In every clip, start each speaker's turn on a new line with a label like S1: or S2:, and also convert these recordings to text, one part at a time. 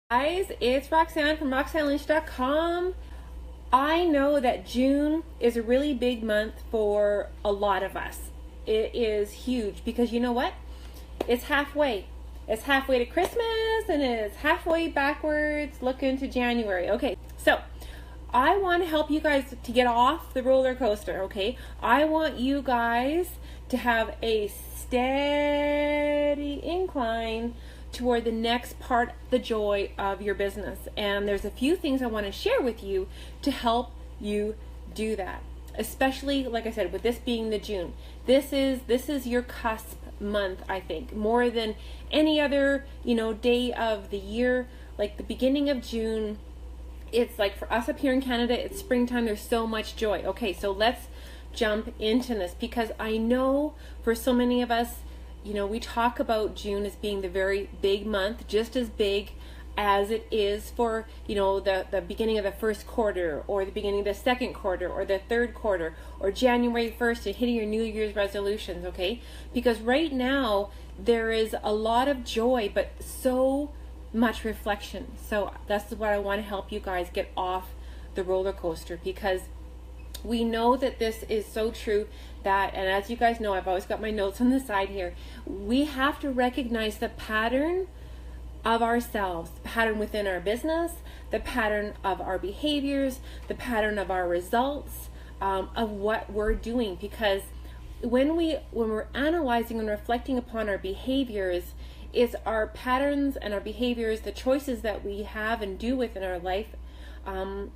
S1: Guys, it's Roxanne from RoxanneLynch.com. I know that June is a really big month for a lot of us. It is huge because you know what? It's halfway. It's halfway to Christmas and it's halfway backwards looking to January. Okay, so I want to help you guys to get off the roller coaster, okay? I want you guys to have a steady incline toward the next part, the joy of your business. And there's a few things I want to share with you to help you do that. Especially, like I said, with this being the June. This is your cusp month, I think, more than any other, day of the year. Like the beginning of June, it's like for us up here in Canada, it's springtime. There's so much joy. Okay, so let's jump into this because I know for so many of us, we talk about June as being the very big month, just as big as it is for, the beginning of the first quarter or the beginning of the second quarter or the third quarter or January 1st and hitting your New Year's resolutions, okay? Because right now there is a lot of joy, but so much reflection. So that's what I want to help you guys get off the roller coaster, because we know that this is so true that, and as you guys know, I've always got my notes on the side here, we have to recognize the pattern of ourselves, the pattern within our business, the pattern of our behaviors, the pattern of our results, of what we're doing. Because when we're analyzing and reflecting upon our behaviors, it's our patterns and our behaviors, the choices that we have and do within our life,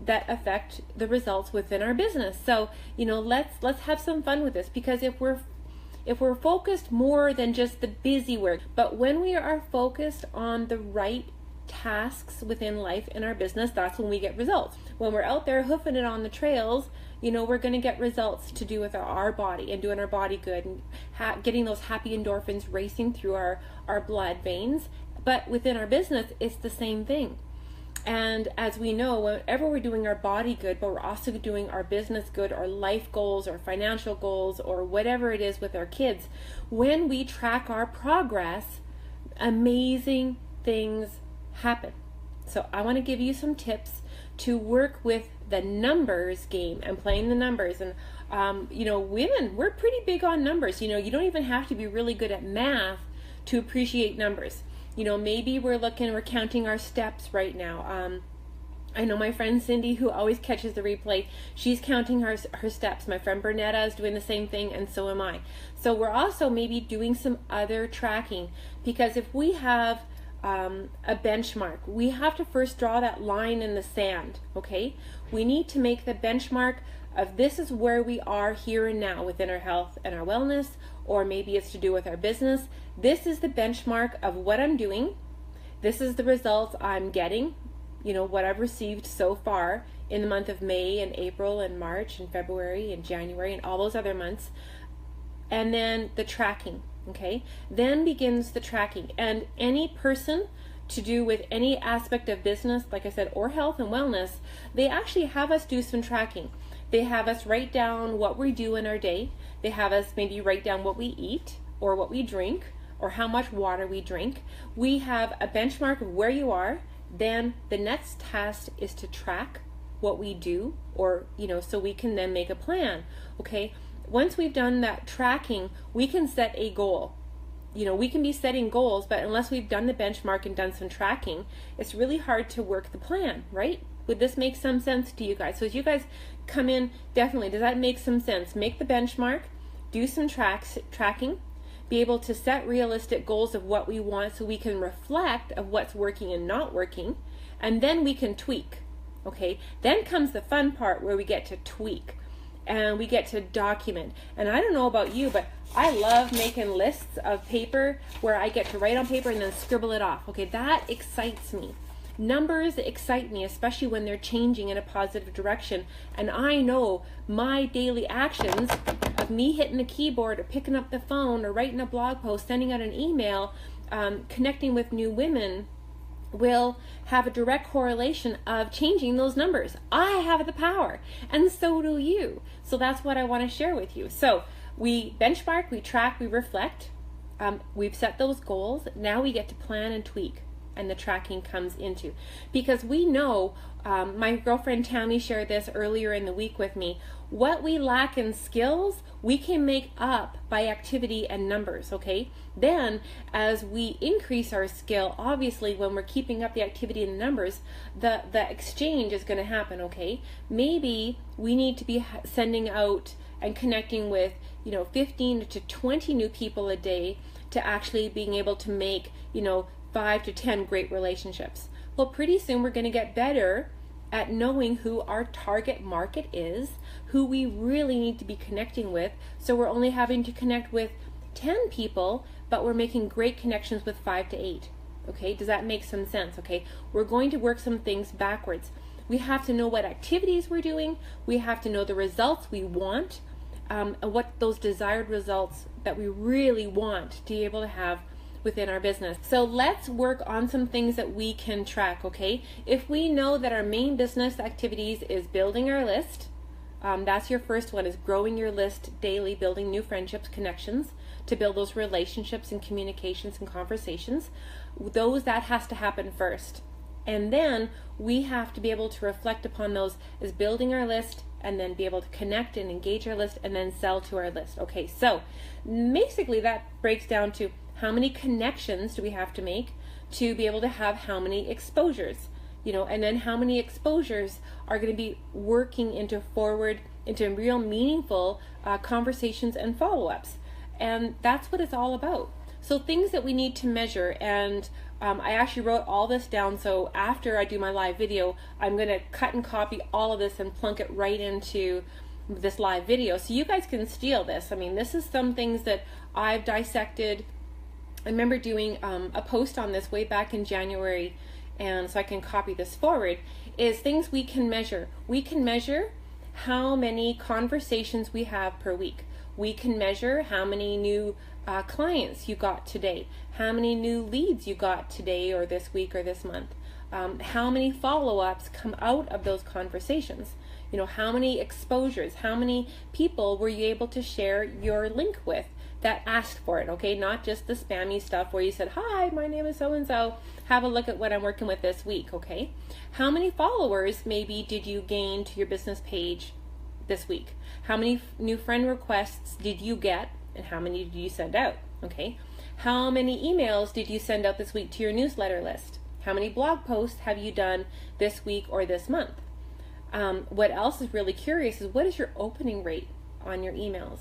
S1: that affect the results within our business. So let's have some fun with this, because if we're focused more than just the busy work, but when we are focused on the right tasks within life in our business, that's when we get results. When we're out there hoofing it on the trails, we're going to get results to do with our body and doing our body good and getting those happy endorphins racing through our blood veins. But within our business, it's the same thing. And as we know, whenever we're doing our body good, but we're also doing our business good, our life goals, or financial goals, or whatever it is with our kids, when we track our progress, amazing things happen. So I want to give you some tips to work with the numbers game and playing the numbers. And women, we're pretty big on numbers. You don't even have to be really good at math to appreciate numbers. Maybe we're counting our steps right now. I know my friend Cindy, who always catches the replay, she's counting her steps. My friend Bernetta is doing the same thing, and so am I. So we're also maybe doing some other tracking, because if we have a benchmark, we have to first draw that line in the sand, okay? We need to make the benchmark of this is where we are here and now within our health and our wellness, or maybe it's to do with our business. This is the benchmark of what I'm doing. This is the results I'm getting, what I've received so far in the month of May and April and March and February and January and all those other months. And then the tracking, okay? Then begins the tracking. And any person to do with any aspect of business, like I said, or health and wellness, they actually have us do some tracking. They have us write down what we do in our day. They have us maybe write down what we eat or what we drink or how much water we drink. We have a benchmark of where you are. Then the next task is to track what we do, or, so we can then make a plan. Okay. Once we've done that tracking, we can set a goal. We can be setting goals, but unless we've done the benchmark and done some tracking, it's really hard to work the plan, right? Would this make some sense to you guys? So as you guys come in, definitely, does that make some sense? Make the benchmark, do some tracking, be able to set realistic goals of what we want so we can reflect of what's working and not working, and then we can tweak, okay? Then comes the fun part where we get to tweak and we get to document. And I don't know about you, but I love making lists of paper where I get to write on paper and then scribble it off. Okay, that excites me. Numbers excite me, especially when they're changing in a positive direction. And I know my daily actions of me hitting the keyboard or picking up the phone or writing a blog post, sending out an email, connecting with new women will have a direct correlation of changing those numbers. I have the power, and so do you. So that's what I want to share with you. So we benchmark, we track, we reflect. We've set those goals. Now we get to plan and tweak. and the tracking comes into. Because we know, my girlfriend Tammy shared this earlier in the week with me, what we lack in skills, we can make up by activity and numbers, okay? Then, as we increase our skill, obviously when we're keeping up the activity and the numbers, the exchange is going to happen, okay? Maybe we need to be sending out and connecting with, 15 to 20 new people a day to actually being able to make, 5 to 10 great relationships. Well, pretty soon we're going to get better at knowing who our target market is, who we really need to be connecting with. So we're only having to connect with 10 people, but we're making great connections with 5 to 8. Okay, does that make some sense? Okay, we're going to work some things backwards. We have to know what activities we're doing. We have to know the results we want, and what those desired results that we really want to be able to have within our business. So let's work on some things that we can track, okay? If we know that our main business activities is building our list, that's your first one, is growing your list daily, building new friendships, connections, to build those relationships and communications and conversations. That has to happen first. And then we have to be able to reflect upon those as building our list, and then be able to connect and engage our list, and then sell to our list. Okay, so basically that breaks down to how many connections do we have to make to be able to have how many exposures, and then how many exposures are going to be working into real meaningful conversations and follow-ups. And that's what it's all about. So things that we need to measure, and I actually wrote all this down, so after I do my live video, I'm going to cut and copy all of this and plunk it right into this live video so you guys can steal this. I mean, this is some things that I've dissected. I remember doing a post on this way back in January, and so I can copy this forward, is things we can measure. We can measure how many conversations we have per week. We can measure how many new clients you got today, how many new leads you got today or this week or this month, how many follow-ups come out of those conversations, how many exposures, how many people were you able to share your link with that asked for it, okay? Not just the spammy stuff where you said, hi, my name is so-and-so, have a look at what I'm working with this week, okay? How many followers maybe did you gain to your business page this week? How many new friend requests did you get, and how many did you send out, okay? How many emails did you send out this week to your newsletter list? How many blog posts have you done this week or this month? What else is really curious is, what is your opening rate on your emails?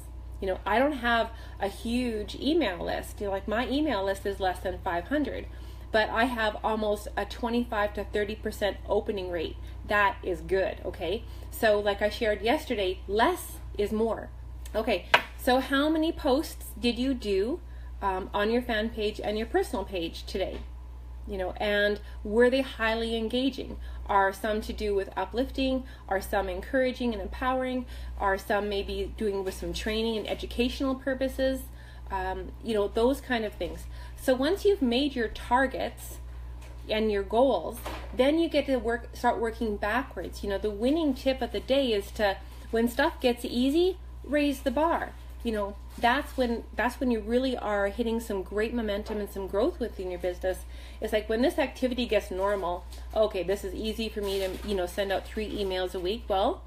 S1: I don't have a huge email list. Like my email list is less than 500, but I have almost a 25 to 30% opening rate. That is good, okay? So like I shared yesterday, less is more. Okay, so how many posts did you do on your fan page and your personal page today? And were they highly engaging? Are some to do with uplifting? Are some encouraging and empowering? Are some maybe doing with some training and educational purposes? Those kind of things. So once you've made your targets and your goals, then you get to start working backwards. The winning tip of the day is to, when stuff gets easy, raise the bar. That's when you really are hitting some great momentum and some growth within your business. It's like when this activity gets normal, okay, this is easy for me to, send out 3 emails a week. Well,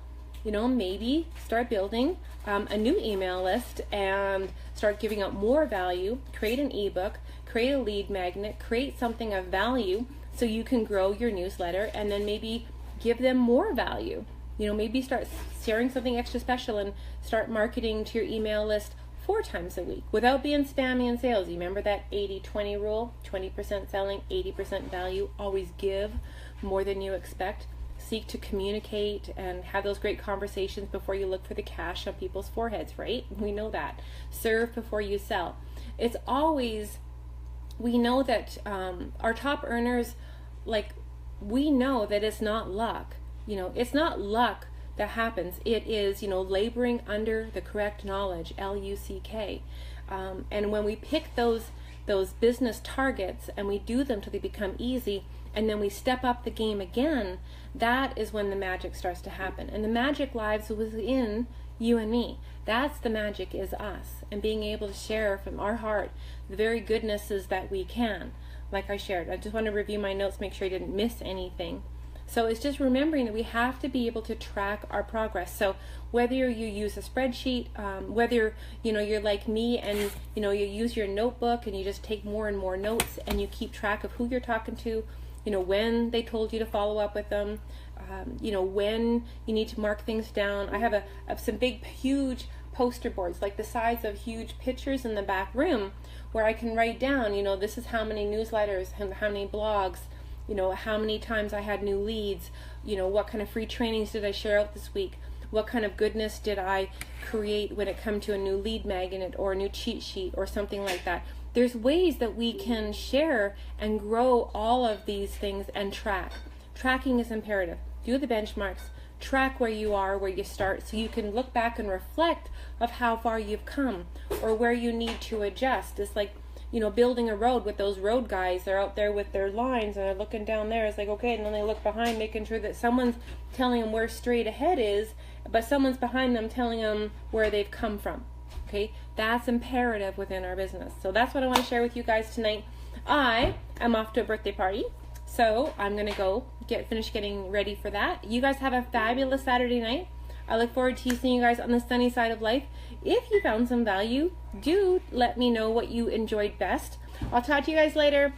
S1: maybe start building a new email list and start giving out more value, create an ebook, create a lead magnet, create something of value so you can grow your newsletter, and then maybe give them more value. Maybe start sharing something extra special and start marketing to your email list 4 times a week without being spammy and salesy. Remember that 80-20 rule? 20% selling, 80% value. Always give more than you expect. Seek to communicate and have those great conversations before you look for the cash on people's foreheads, right? We know that. Serve before you sell. It's always, we know that our top earners, we know that it's not luck. It's not luck that happens. It is, laboring under the correct knowledge, L-U-C-K. And when we pick those business targets and we do them till they become easy, and then we step up the game again, that is when the magic starts to happen. And the magic lies within you and me. That's the magic, is us, and being able to share from our heart the very goodnesses that we can. Like I shared, I just want to review my notes, make sure I didn't miss anything. So it's just remembering that we have to be able to track our progress. So whether you use a spreadsheet, whether you're like me and you use your notebook and you just take more and more notes and you keep track of who you're talking to, when they told you to follow up with them, when you need to mark things down. I have some big, huge poster boards, like the size of huge pictures in the back room, where I can write down, this is how many newsletters, how many blogs, how many times I had new leads, what kind of free trainings did I share out this week, what kind of goodness did I create when it comes to a new lead magnet or a new cheat sheet or something like that. There's ways that we can share and grow all of these things and track. Tracking is imperative. Do the benchmarks, track where you are, where you start, so you can look back and reflect of how far you've come or where you need to adjust. It's like, building a road with those road guys. They're out there with their lines and they're looking down there. It's like, okay, and then they look behind, making sure that someone's telling them where straight ahead is, but someone's behind them telling them where they've come from. Okay, that's imperative within our business. So that's what I want to share with you guys tonight. I am off to a birthday party, so I'm gonna go finish getting ready for that. You guys have a fabulous Saturday night. I look forward to seeing you guys on the sunny side of life. If you found some value, do let me know what you enjoyed best. I'll talk to you guys later.